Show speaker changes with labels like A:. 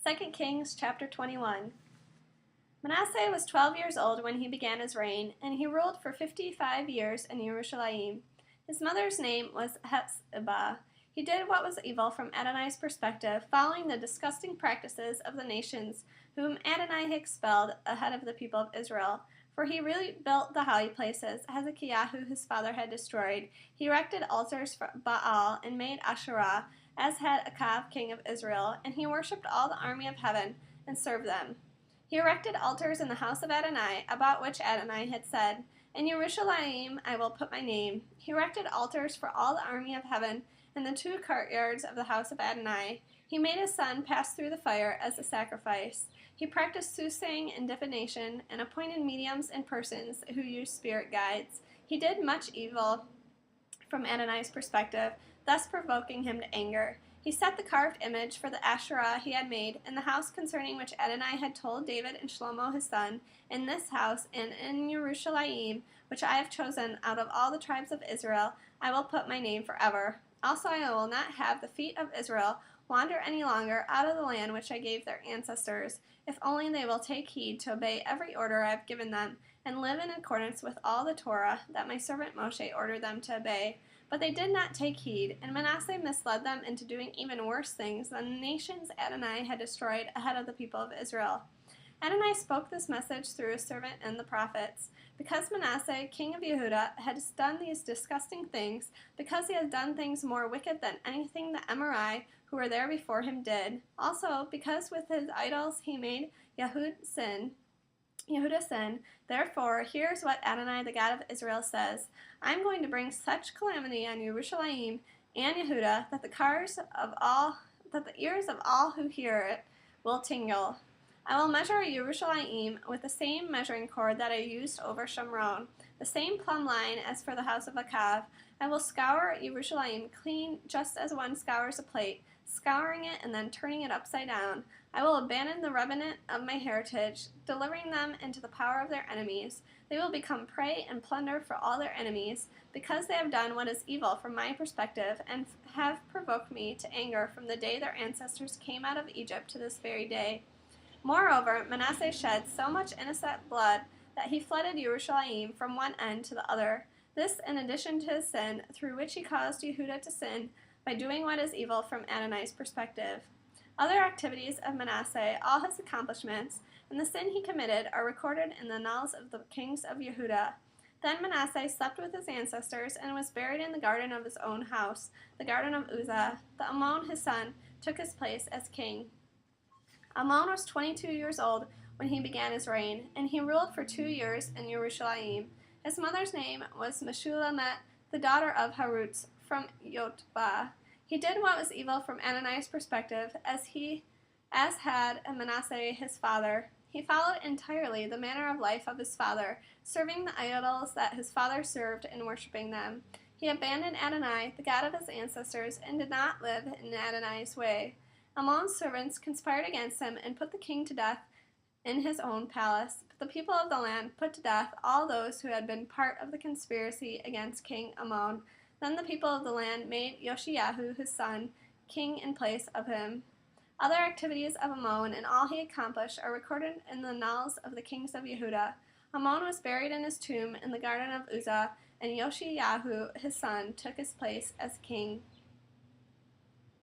A: 2 Kings chapter 21. Manasseh was 12 years old when he began his reign, and he ruled for 55 years in Jerusalem. His mother's name was Hephzibah. He did what was evil from Adonai's perspective, following the disgusting practices of the nations whom Adonai had expelled ahead of the people of Israel. For he rebuilt the high places Hezekiah his father had destroyed. He erected altars for Baal and made Asherah, as had Achav king of Israel, and he worshipped all the army of heaven and served them. He erected altars in the house of Adonai, about which Adonai had said, "In Jerusalem I will put my name." He erected altars for all the army of heaven in the two courtyards of the house of Adonai. He made his son pass through the fire as a sacrifice. He practiced soothsaying and divination, and appointed mediums and persons who used spirit guides. He did much evil from Adonai's perspective, thus provoking him to anger. He set the carved image for the Asherah he had made in the house concerning which Adonai had told David and Shlomo his son, "In this house and in Jerusalem, which I have chosen out of all the tribes of Israel, I will put my name forever. Also I will not have the feet of Israel wander any longer out of the land which I gave their ancestors, if only they will take heed to obey every order I have given them, and live in accordance with all the Torah that my servant Moshe ordered them to obey." But they did not take heed, and Manasseh misled them into doing even worse things than the nations Adonai had destroyed ahead of the people of Israel. Adonai spoke this message through his servant and the prophets. Because Manasseh, king of Yehudah, had done these disgusting things, because he had done things more wicked than anything the Emori who were there before him did, also because with his idols he made Yehudah sin, therefore, here's what Adonai, the God of Israel, says: I am going to bring such calamity on Jerusalem and Yehudah that the ears of all who hear it will tingle. I will measure Jerusalem with the same measuring cord that I used over Shomron, the same plumb line as for the house of Achav. I will scour Jerusalem clean just as one scours a plate, scouring it and then turning it upside down. I will abandon the remnant of my heritage, delivering them into the power of their enemies. They will become prey and plunder for all their enemies, because they have done what is evil from my perspective, and have provoked me to anger from the day their ancestors came out of Egypt to this very day. Moreover, Manasseh shed so much innocent blood that he flooded Jerusalem from one end to the other. This in addition to his sin, through which he caused Yehudah to sin, by doing what is evil from Adonai's perspective. Other activities of Manasseh, all his accomplishments, and the sin he committed are recorded in the annals of the kings of Yehudah. Then Manasseh slept with his ancestors and was buried in the garden of his own house, the garden of Uzzah. The Amon, his son, took his place as king. Amon was 22 years old when he began his reign, and he ruled for 2 years in Jerusalem. His mother's name was Meshulamet, the daughter of Harutz, from Yotbah. He did what was evil from Adonai's perspective, as had Manasseh his father. He followed entirely the manner of life of his father, serving the idols that his father served and worshipping them. He abandoned Adonai, the God of his ancestors, and did not live in Adonai's way. Amon's servants conspired against him and put the king to death in his own palace. But the people of the land put to death all those who had been part of the conspiracy against King Amon. Then the people of the land made Yoshiyahu, his son, king in place of him. Other activities of Amon and all he accomplished are recorded in the annals of the kings of Yehudah. Amon was buried in his tomb in the garden of Uzzah, and Yoshiyahu, his son, took his place as king.